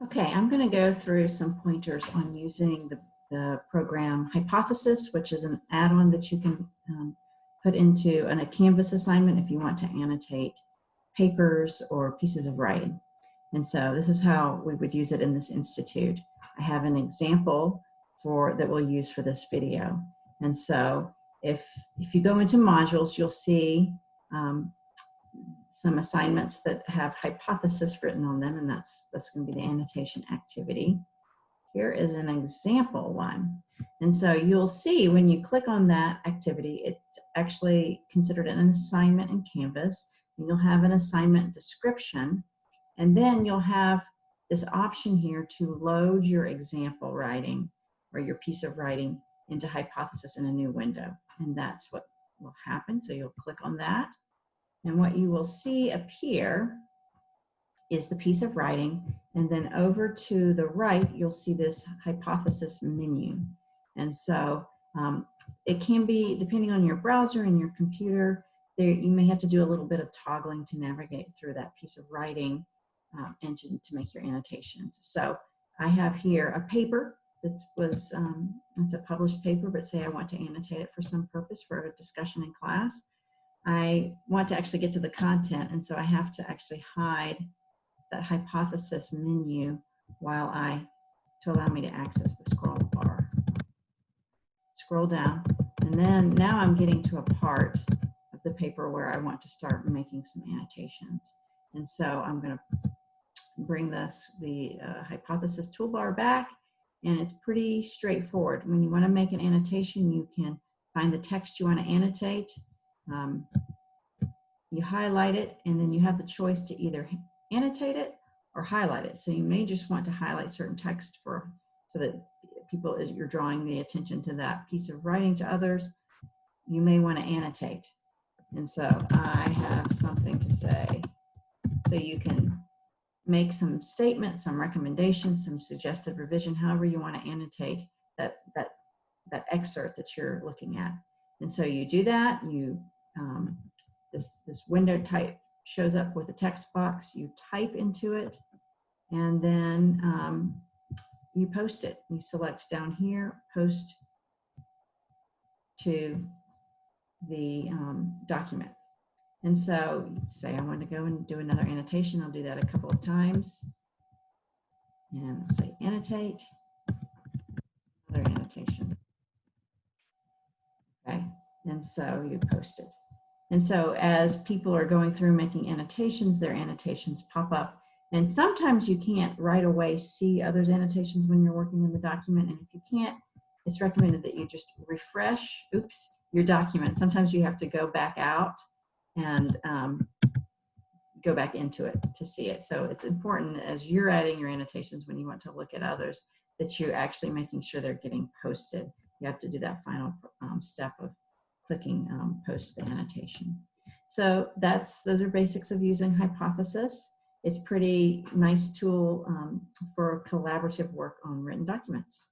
Okay, I'm going to go through some pointers on using the program Hypothesis, which is an add-on that you can put into a Canvas assignment if you want to annotate papers or pieces of writing. And so this is how we would use it in this institute. I have an example that we'll use for this video. And so if you go into modules, you'll see some assignments that have hypothesis written on them, and that's going to be the annotation activity. Here is an example one. And so you'll see when you click on that activity, it's actually considered an assignment in Canvas. And you'll have an assignment description, and then you'll have this option here to load your example writing or your piece of writing into Hypothesis in a new window. And that's what will happen. So you'll click on that. And what you will see appear is the piece of writing, and then over to the right, you'll see this hypothesis menu. And so it can be, depending on your browser and your computer, you may have to do a little bit of toggling to navigate through that piece of writing engine to make your annotations. So I have here a paper it's a published paper, but say I want to annotate it for some purpose for a discussion in class. I want to actually get to the content, and so I have to actually hide that hypothesis menu to allow me to access the scroll bar. Scroll down, and then now I'm getting to a part of the paper where I want to start making some annotations. And so I'm going to bring the hypothesis toolbar back, and it's pretty straightforward. When you want to make an annotation, you can find the text you want to annotate. You highlight it, and then you have the choice to either annotate it or highlight it. So you may just want to highlight certain text so that people, as you're drawing the attention to that piece of writing to others, you may want to annotate. And so I have something to say. So you can make some statements, some recommendations, some suggested revision, however you want to annotate that excerpt that you're looking at. And so you do that. This window type shows up with a text box. You type into it, and then you post it. You select down here, post to the document. And so say I want to go and do another annotation. I'll do that a couple of times. And I'll say annotate, another annotation. Okay, and so you post it. And so as people are going through making annotations, their annotations pop up. And sometimes you can't right away see others' annotations when you're working in the document. And if you can't, it's recommended that you just refresh, your document. Sometimes you have to go back out and go back into it to see it. So it's important as you're adding your annotations when you want to look at others that you're actually making sure they're getting posted. You have to do that final step of clicking post the annotation. So those are basics of using Hypothesis. It's a pretty nice tool for collaborative work on written documents.